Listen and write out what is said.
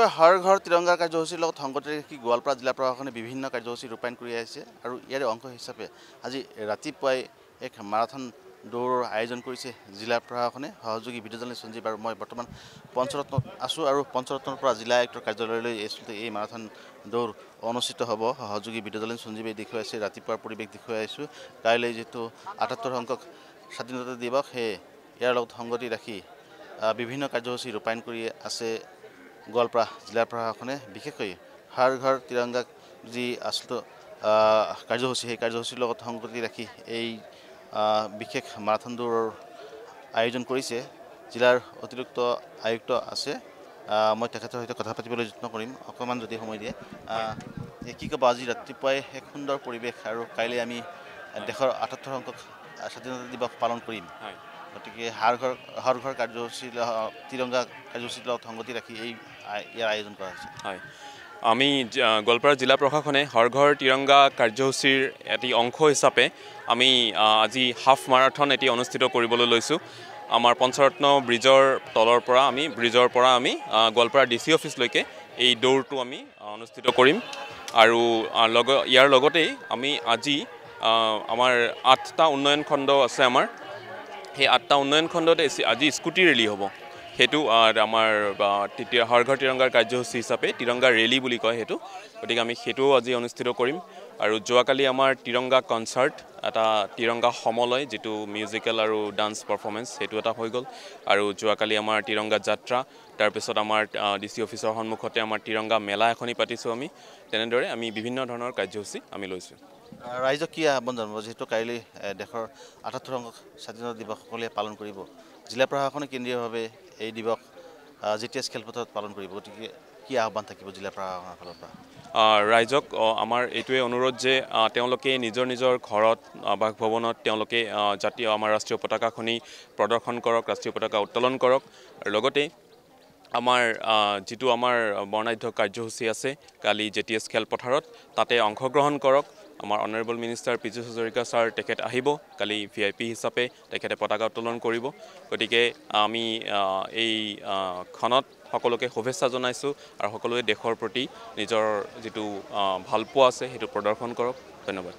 ৰাতিপুৱা হৰ ঘৰ তিৰংগা কাৰ্যসূচীৰ লগত সংগতি ৰাখি গোৱালপাৰা জিলা প্ৰশাসনে বিভিন্ন কাৰ্যসূচী ৰূপায়ণ কৰি আহিছে আৰু ইয়াৰে অংশ হিচাপে আজি ৰাতিপুৱাই এক মাৰাথন দৌৰৰ আয়োজন কৰিছে জিলা প্ৰশাসনে। সহযোগী বিদ্যুৎ সঞ্জীৱ আৰু মই বৰ্তমান পঞ্চৰত্নত আছোঁ আৰু পঞ্চৰত্নৰ পৰা জিলা আয়ুক্তৰ কাৰ্যালয়লৈ এই মাৰাথন দৌৰ অনুষ্ঠিত হ'ব। সহযোগী বিদ্যুৎ সঞ্জীৱে দেখুৱাইছে ৰাতিপুৱাৰ পৰিৱেশ দেখুৱাই আহিছোঁ। কাইলৈ যিহেতু ৭৮ সংখ্যক স্বাধীনতা দিৱস, সেয়ে ইয়াৰ লগত সংগতি ৰাখি বিভিন্ন কাৰ্যসূচী ৰূপায়ণ কৰি আছে গোৱালপাৰা জিলা প্ৰশাসনে। বিশেষকৈ হৰ ঘৰ তিৰংগা যি আচলতে কাৰ্যসূচী, সেই কাৰ্যসূচীৰ লগত সংগতি ৰাখি এই বিশেষ মাৰাথন দৌৰৰ আয়োজন কৰিছে। জিলাৰ অতিৰিক্ত আয়ুক্ত আছে, মই তেখেতৰ সৈতে কথা পাতিবলৈ যত্ন কৰিম অকণমান যদি সময় দিয়ে। কি ক'ব, আজি ৰাতিপুৱাই এক সুন্দৰ পৰিৱেশ আৰু কাইলৈ আমি দেশৰ ৭৮ সংখ্যক স্বাধীনতা দিৱস পালন কৰিম। গতিকে হৰ ঘৰ কাৰ্যসূচী তিৰংগা কাৰ্যসূচীৰ লগত সংগতি ৰাখি ইয়াৰ আয়োজন কৰা হৈছে। হয়, আমি গোৱালপাৰা জিলা প্ৰশাসনে হৰ ঘৰ তিৰংগা কাৰ্যসূচীৰ এটি অংশ হিচাপে আমি আজি হাফ মাৰাথন এটি অনুষ্ঠিত কৰিবলৈ লৈছোঁ। আমাৰ পঞ্চৰত্ন ব্ৰিজৰ তলৰ পৰা আমি গোৱালপাৰা DC অফিচলৈকে এই দৌৰটো আমি অনুষ্ঠিত কৰিম। আৰু ইয়াৰ লগতেই আমি আজি আমাৰ ৮টা উন্নয়ন খণ্ড আছে আমাৰ, সেই 8টা উন্নয়ন খণ্ডতে আজি স্কুটি ৰেলী হ'ব। সেইটো আমাৰ হৰ ঘৰ তিৰংগাৰ কাৰ্যসূচী হিচাপে তিৰংগা ৰেলী বুলি কয় সেইটো। গতিকে আমি সেইটোও আজি অনুষ্ঠিত কৰিম। আৰু যোৱাকালি আমাৰ তিৰংগা কনচাৰ্ট, এটা তিৰংগা সমলয়, যিটো মিউজিকেল আৰু ডান্স পাৰফৰ্মেঞ্চ, সেইটো এটা হৈ গ'ল। আৰু যোৱাকালি আমাৰ তিৰংগা যাত্ৰা, তাৰপিছত আমাৰ DC অফিচৰ সন্মুখতে আমাৰ তিৰংগা মেলা এখনি পাতিছোঁ আমি। তেনেদৰে আমি বিভিন্ন ধৰণৰ কাৰ্যসূচী আমি লৈছোঁ। ৰাইজক কি আহ্বান জনাব, যিহেতু কাইলৈ দেশৰ ৭৮ সংখ্যক স্বাধীনতা দিৱস সকলোৱে পালন কৰিব? জিলা প্ৰশাসনে কেন্দ্ৰীয়ভাৱে এই দিৱস GTS খেলপথাৰত পালন কৰিব, গতিকে কি আহ্বান থাকিব জিলা প্ৰশাসনৰ ফালৰ পৰা? ৰাইজক আমাৰ এইটোৱে অনুৰোধ যে তেওঁলোকে নিজৰ নিজৰ ঘৰত, বাসভৱনত তেওঁলোকে আমাৰ ৰাষ্ট্ৰীয় পতাকাখনি প্ৰদৰ্শন কৰক, ৰাষ্ট্ৰীয় পতাকা উত্তোলন কৰক। আৰু লগতে আমাৰ যিটো আমাৰ বৰ্ণাঢ্য কাৰ্যসূচী আছে কালি GTS খেলপথাৰত, তাতে অংশগ্ৰহণ কৰক। আমাৰ honourable minister Piyush Hazarika sir তেখেত আহিব, কালি VIP হিচাপে তেখেতে পতাকা উত্তোলন কৰিব। গতিকে আমি এই ক্ষণত সকলোকে শুভেচ্ছা জনাইছোঁ আৰু সকলোৱে দেশৰ প্ৰতি নিজৰ যিটো ভালপোৱা আছে সেইটো প্ৰদৰ্শন কৰক। ধন্যবাদ।